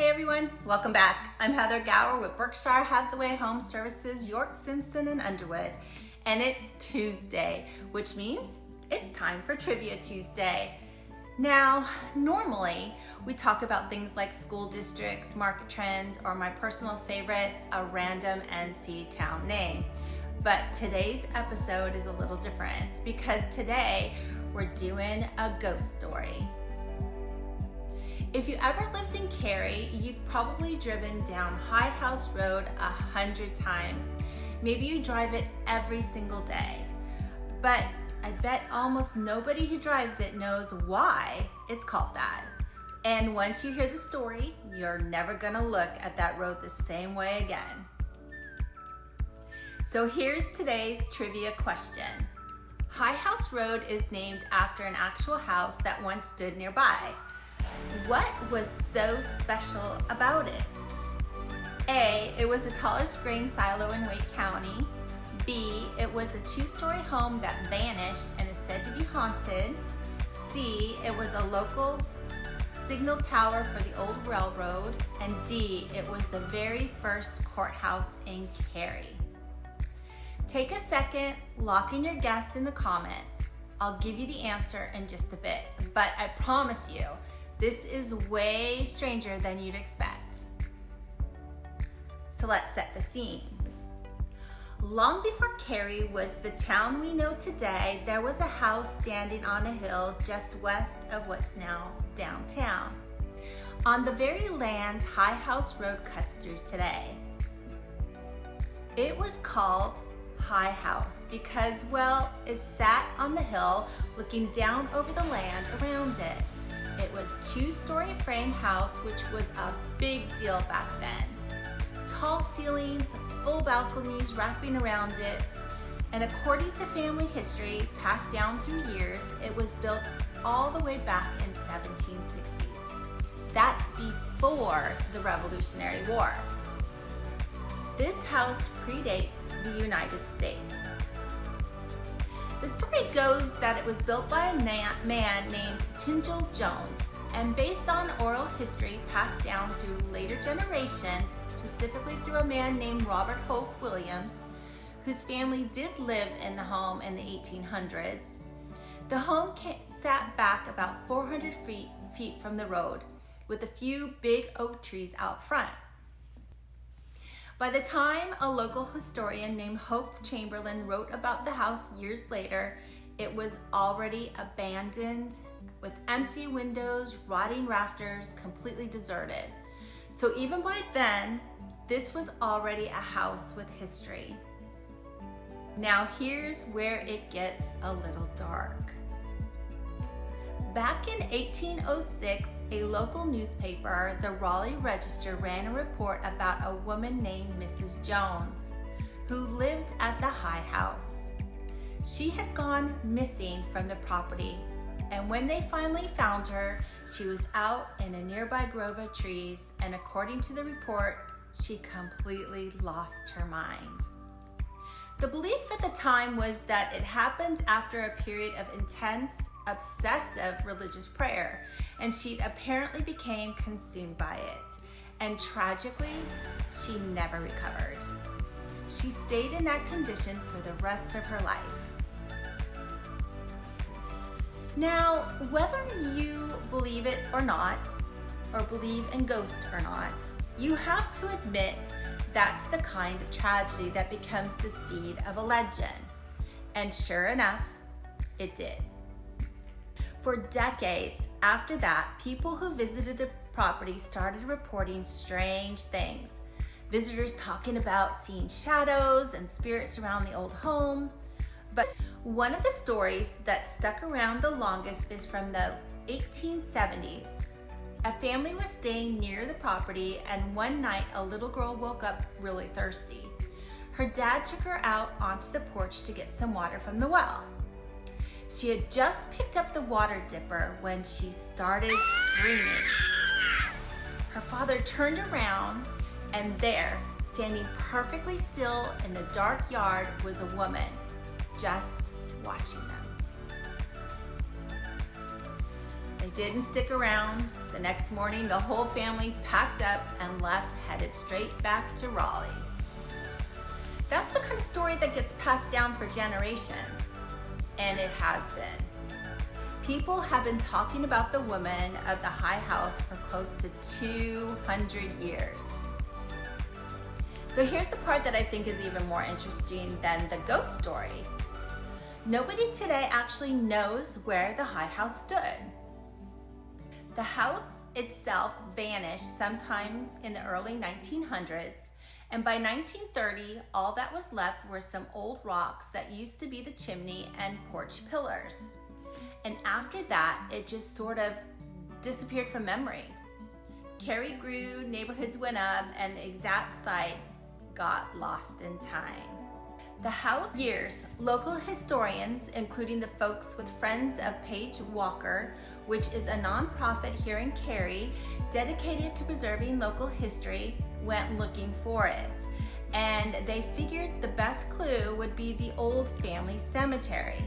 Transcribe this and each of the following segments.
Hey everyone, welcome back. I'm Heather Gower with Berkshire Hathaway Home Services, York, Simpson, and Underwood. And it's Tuesday, which means it's time for Trivia Tuesday. Now, normally we talk about things like school districts, market trends, or my personal favorite, a random NC town name. But today's episode is a little different because today we're doing a ghost story. If you ever lived in Cary, you've probably driven down High House Road 100 times. Maybe you drive it every single day. But I bet almost nobody who drives it knows why it's called that. And once you hear the story, you're never gonna look at that road the same way again. So here's today's trivia question. High House Road is named after an actual house that once stood nearby. What was so special about it? A, it was the tallest grain silo in Wake County. B, it was a two-story home that vanished and is said to be haunted. C, it was a local signal tower for the old railroad. And D, it was the very first courthouse in Cary. Take a second, lock in your guess in the comments. I'll give you the answer in just a bit, but I promise you, this is way stranger than you'd expect. So let's set the scene. Long before Cary was the town we know today, there was a house standing on a hill just west of what's now downtown. On the very land High House Road cuts through today. It was called High House because, well, it sat on the hill looking down over the land around it. It was a two-story frame house, which was a big deal back then. Tall ceilings, full balconies wrapping around it, and according to family history passed down through years, it was built all the way back in 1760s. That's before the Revolutionary War. This house predates the United States. The story goes that it was built by a man named Tyndall Jones, and based on oral history passed down through later generations, specifically through a man named Robert Hope Williams, whose family did live in the home in the 1800s. The home sat back about 400 feet from the road, with a few big oak trees out front. By the time a local historian named Hope Chamberlain wrote about the house years later, it was already abandoned with empty windows, rotting rafters, completely deserted. So even by then, this was already a house with history. Now here's where it gets a little dark. Back in 1806, a local newspaper, the Raleigh Register, ran a report about a woman named Mrs. Jones, who lived at the High House. She had gone missing from the property, and when they finally found her, she was out in a nearby grove of trees, and according to the report, she completely lost her mind. The belief at the time was that it happened after a period of intense, obsessive religious prayer, and she apparently became consumed by it. And tragically, she never recovered. She stayed in that condition for the rest of her life. Now, whether you believe it or not, or believe in ghosts or not, you have to admit that's the kind of tragedy that becomes the seed of a legend. And sure enough, it did. For decades after that, people who visited the property started reporting strange things. Visitors talking about seeing shadows and spirits around the old home. But one of the stories that stuck around the longest is from the 1870s. A family was staying near the property, and one night a little girl woke up really thirsty. Her dad took her out onto the porch to get some water from the well. She had just picked up the water dipper when she started screaming. Her father turned around, and there, standing perfectly still in the dark yard, was a woman just watching them. The didn't stick around. The next morning, the whole family packed up and left, headed straight back to Raleigh. That's the kind of story that gets passed down for generations, and it has been. People have been talking about the woman of the high house for close to 200 years. So here's the part that I think is even more interesting than the ghost story. Nobody today actually knows where the high house stood. The house itself vanished sometimes in the early 1900s, and by 1930, all that was left were some old rocks that used to be the chimney and porch pillars. And after that, it just sort of disappeared from memory. Cary grew, neighborhoods went up, and the exact site got lost in time. The house years, local historians, including the folks with Friends of Page Walker, which is a nonprofit here in Cary dedicated to preserving local history, went looking for it. And they figured the best clue would be the old family cemetery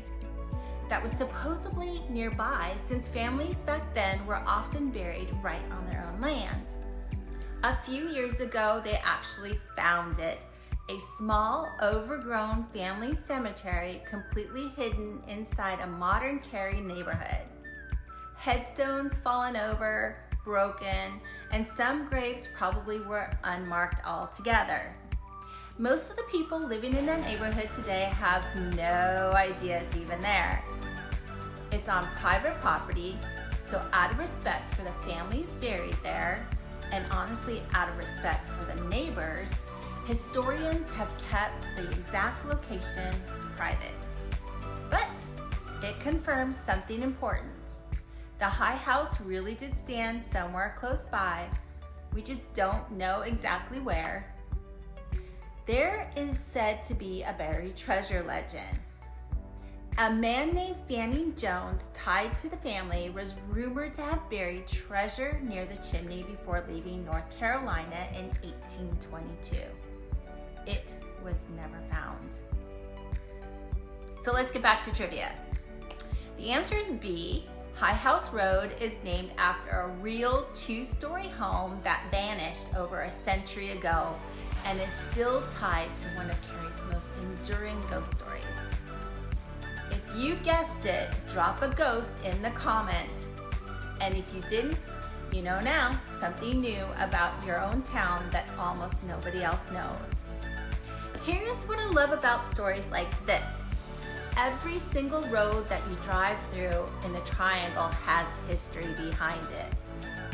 that was supposedly nearby, since families back then were often buried right on their own land. A few years ago, they actually found it. A small, overgrown family cemetery completely hidden inside a modern Cary neighborhood. Headstones fallen over, broken, and some graves probably were unmarked altogether. Most of the people living in that neighborhood today have no idea it's even there. It's on private property, so out of respect for the families buried there, and honestly out of respect for the neighbors, historians have kept the exact location private. But it confirms something important. The high house really did stand somewhere close by. We just don't know exactly where. There is said to be a buried treasure legend. A man named Fanning Jones, tied to the family, was rumored to have buried treasure near the chimney before leaving North Carolina in 1822. It was never found. So let's get back to trivia. The answer is B. High House Road is named after a real two-story home that vanished over a century ago and is still tied to one of Cary's most enduring ghost stories. If you guessed it, drop a ghost in the comments. And if you didn't, you know now something new about your own town that almost nobody else knows. Here's what I love about stories like this. Every single road that you drive through in the triangle has history behind it.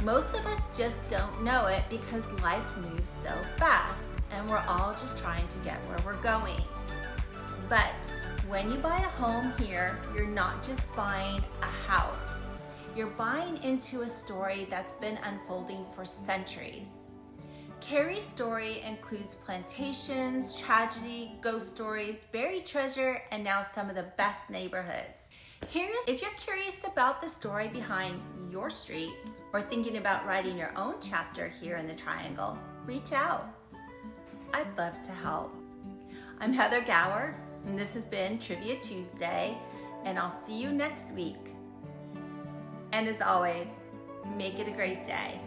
Most of us just don't know it because life moves so fast and we're all just trying to get where we're going. But when you buy a home here, you're not just buying a house. You're buying into a story that's been unfolding for centuries. Cary's story includes plantations, tragedy, ghost stories, buried treasure, and now some of the best neighborhoods. If you're curious about the story behind your street or thinking about writing your own chapter here in the Triangle, reach out. I'd love to help. I'm Heather Gower, and this has been Trivia Tuesday, and I'll see you next week. And as always, make it a great day.